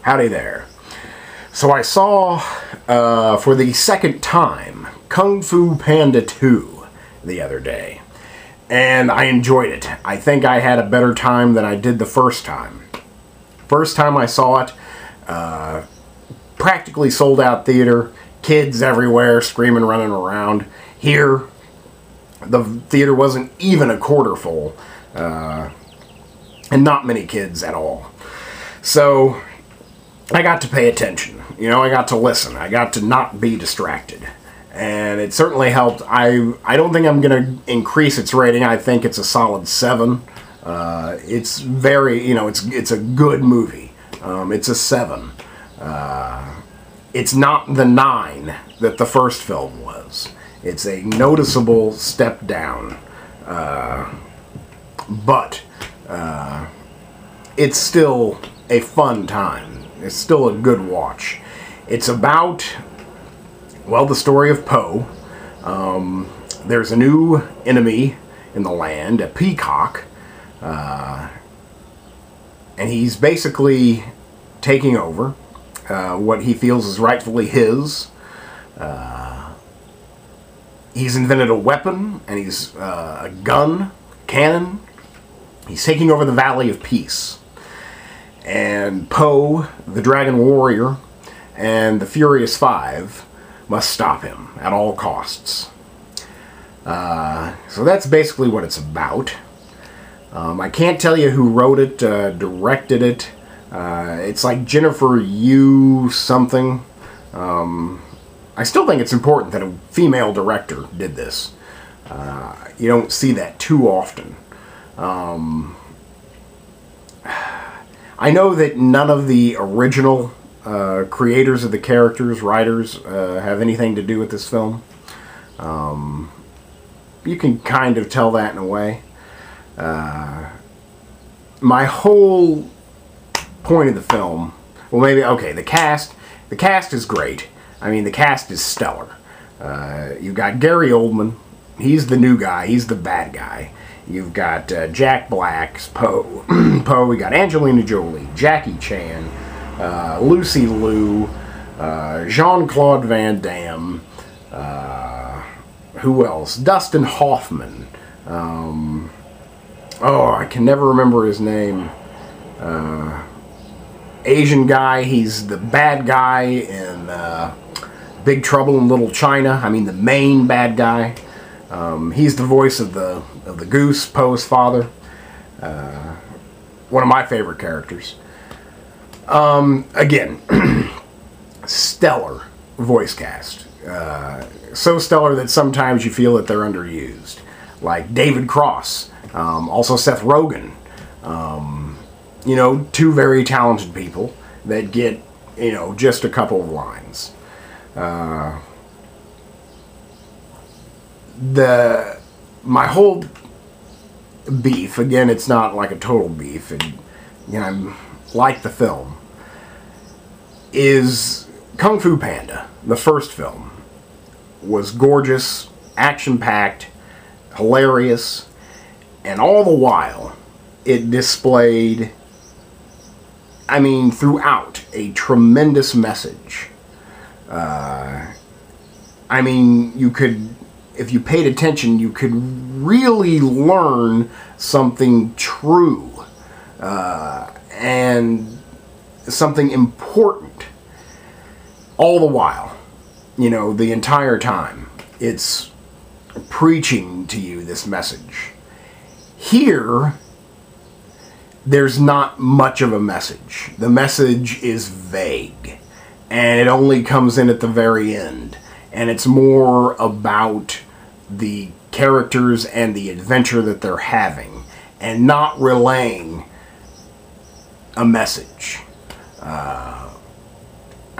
Howdy there. So I saw, for the second time, Kung Fu Panda 2 the other day. And I enjoyed it. I think I had a better time than I did the first time. First time I saw it, practically sold out theater, kids everywhere screaming, running around. Here, the theater wasn't even a quarter full, and not many kids at all. So I got to pay attention. You know, I got to listen. I got to not be distracted. And it certainly helped. I don't think I'm going to increase its rating. I think it's a solid 7. It's very, you know, it's a good movie. It's a 7. It's not the 9 that the first film was. It's a noticeable step down. But it's still a fun time. It's still a good watch. It's about, well, the story of Po. There's a new enemy in the land, a peacock, and he's basically taking over what he feels is rightfully his. He's invented a weapon, and he's a gun, cannon. He's taking over the Valley of Peace. And Po, the Dragon Warrior, and the Furious Five must stop him at all costs. So that's basically what it's about. I can't tell you who wrote it, directed it. It's like Jennifer Yu something. I still think it's important that a female director did this. You don't see that too often. I know that none of the original creators of the characters, writers, have anything to do with this film. You can kind of tell that in a way. My whole point of the film, well, maybe, okay, the cast is great. I mean, the cast is stellar. You've got Gary Oldman. He's the new guy. He's the bad guy. You've got Jack Black's Po. Po. We got Angelina Jolie, Jackie Chan, Lucy Liu, Jean-Claude Van Damme. Who else? Dustin Hoffman. Oh, I can never remember his name. Asian guy. He's the bad guy in Big Trouble in Little China. I mean, the main bad guy. He's the voice of the Goose, Poe's father. One of my favorite characters. Again, stellar voice cast. So stellar that sometimes you feel that they're underused. Like David Cross. Also Seth Rogen. You know, two very talented people that get, you know, just a couple of lines. My whole beef, again, it's not like a total beef, and you know, I'm like the film, is Kung Fu Panda, the first film, was gorgeous, action-packed, hilarious, and all the while it displayed, I mean, throughout, a tremendous message. I mean, you could, if you paid attention, you could really learn something true and something important all the while. You know, the entire time. It's preaching to you this message. Here, there's not much of a message. The message is vague. And it only comes in at the very end. And it's more about the characters and the adventure that they're having, and not relaying a message. I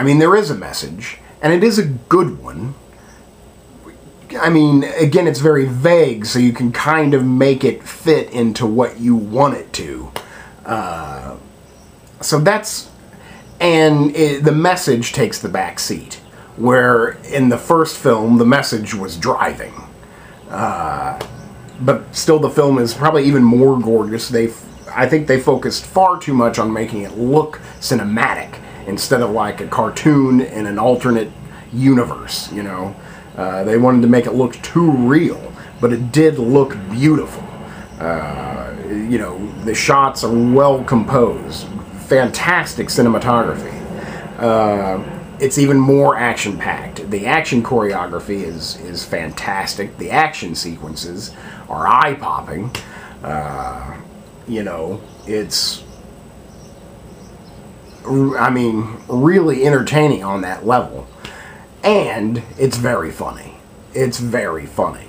mean, there is a message, and it is a good one. I mean, again, it's very vague, so you can kind of make it fit into what you want it to. So that's... And the message takes the back seat. Where in the first film, the message was driving. But still, the film is probably even more gorgeous. I think they focused far too much on making it look cinematic instead of like a cartoon in an alternate universe, you know. They wanted to make it look too real, but it did look beautiful. You know, the shots are well composed, fantastic cinematography. It's even more action-packed. The action choreography is fantastic. The action sequences are eye-popping. You know, it's, I mean, really entertaining on that level. And it's very funny. It's very funny.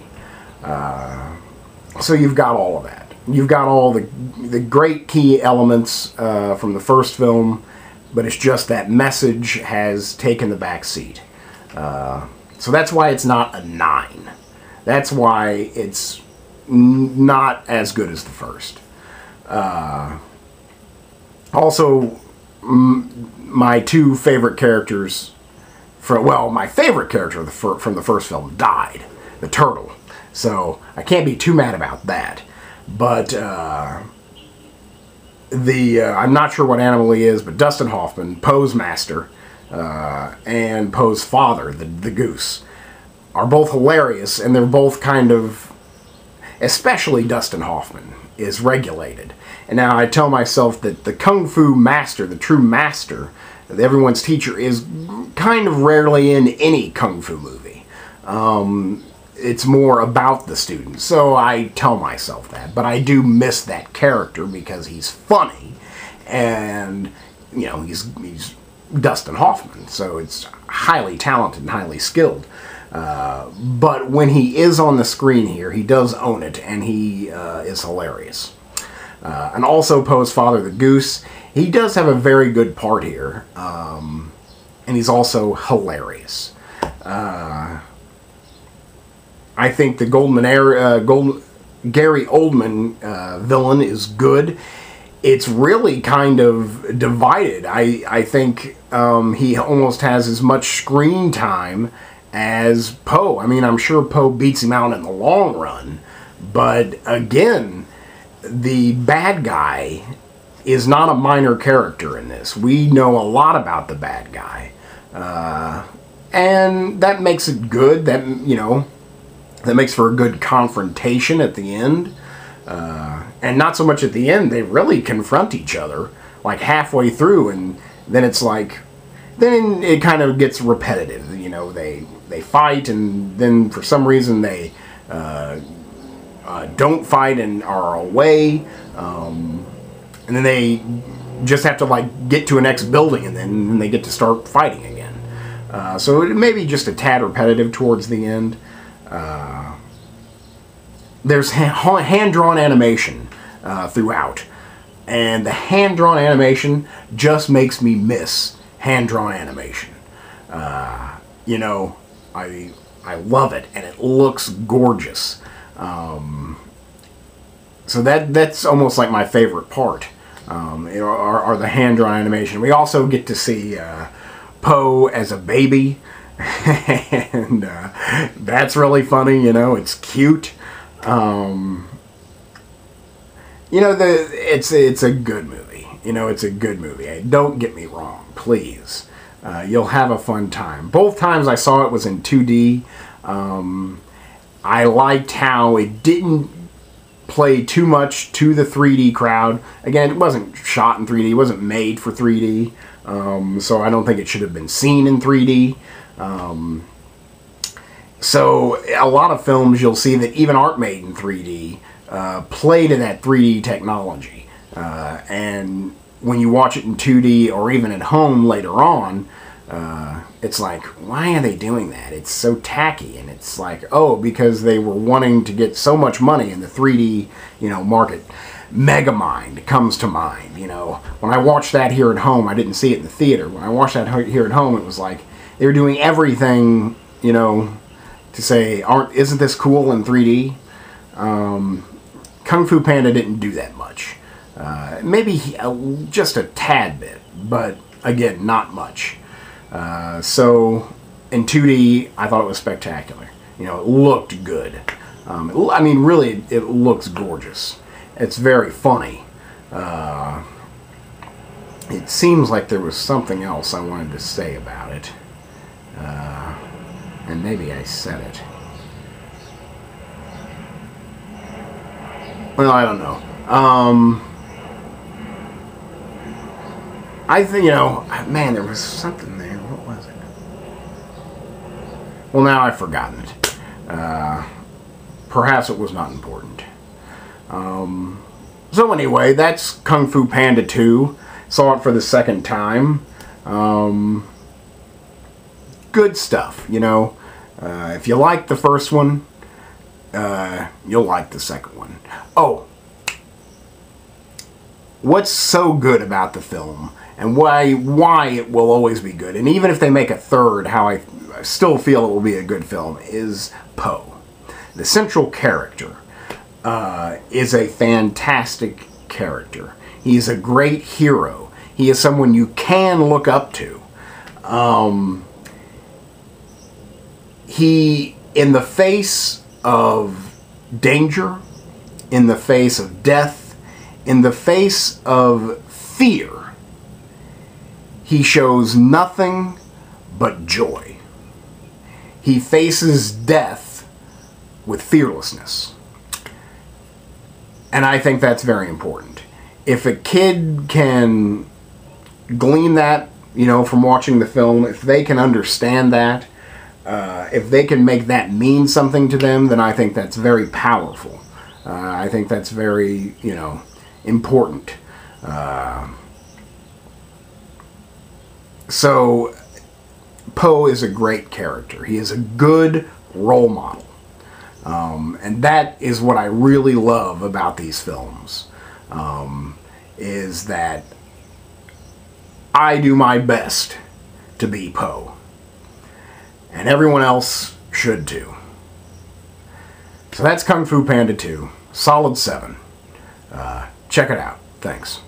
So you've got all of that. You've got all the great key elements from the first film, but it's just that message has taken the back seat. So that's why it's not a 9. That's why it's not as good as the first. Also, my two favorite characters, my favorite character from the first film died, the turtle. So I can't be too mad about that. But I'm not sure what animal he is, but Dustin Hoffman, Poe's master, and Poe's father, the goose, are both hilarious, and they're both kind of, especially Dustin Hoffman, is regulated. And now I tell myself that the Kung Fu master, the true master, everyone's teacher, is kind of rarely in any Kung Fu movie. It's more about the student, so I tell myself that. But I do miss that character because he's funny, and, you know, he's Dustin Hoffman, so it's highly talented and highly skilled. But when he is on the screen here, he does own it, and he is hilarious. And also Poe's father, the goose, he does have a very good part here, and he's also hilarious. I think the Gary Oldman villain is good. It's really kind of divided. I think he almost has as much screen time as Poe. I mean, I'm sure Poe beats him out in the long run, but again, the bad guy is not a minor character in this. We know a lot about the bad guy, and that makes it good. That, you know, that makes for a good confrontation at the end. And not so much at the end. They really confront each other, like halfway through, and then it's like, then it kind of gets repetitive. You know, they fight, and then for some reason they don't fight and are away. And then they just have to, like, get to a next building, and then they get to start fighting again. So it may be just a tad repetitive towards the end. There's hand-drawn animation throughout, and the hand-drawn animation just makes me miss hand-drawn animation. You know, I love it, and it looks gorgeous. So that's almost like my favorite part, are the hand-drawn animation. We also get to see Poe as a baby, and that's really funny. You know, it's cute. You know, it's a good movie. You know, it's a good movie. Don't get me wrong, please. You'll have a fun time. Both times I saw it was in 2D. I liked how it didn't play too much to the 3D crowd. Again, it wasn't shot in 3D. It wasn't made for 3D. So I don't think it should have been seen in 3D. So a lot of films you'll see that even aren't made in 3D play to that 3D technology. And when you watch it in 2D or even at home later on, it's like, why are they doing that? It's so tacky. And it's like, oh, because they were wanting to get so much money in the 3D, you know, market. Megamind comes to mind. You know, when I watched that here at home, I didn't see it in the theater. When I watched that here at home, it was like they were doing everything, you know, to say, isn't this cool in 3D? Kung Fu Panda didn't do that much. Maybe just a tad bit, but again, not much. So in 2D, I thought it was spectacular. You know, it looked good. I mean, really, it looks gorgeous. It's very funny. it seems like there was something else I wanted to say about it. And maybe I said it. Well, I don't know. I think, you know, man, there was something there. What was it? Well, now I've forgotten it. Perhaps it was not important. So anyway, that's Kung Fu Panda 2. Saw it for the second time. Good stuff, you know. If you like the first one, you'll like the second one. Oh, what's so good about the film, and why it will always be good, and even if they make a third, how I still feel it will be a good film, is Po. The central character is a fantastic character. He's a great hero. He is someone you can look up to. He, in the face of danger, in the face of death, in the face of fear, he shows nothing but joy. He faces death with fearlessness. And I think that's very important. If a kid can glean that, you know, from watching the film, if they can understand that, if they can make that mean something to them, then I think that's very powerful. I think that's very, you know, important. So, Po is a great character. He is a good role model. And that is what I really love about these films, is that I do my best to be Po. And everyone else should too. So that's Kung Fu Panda 2. Solid 7. Check it out. Thanks.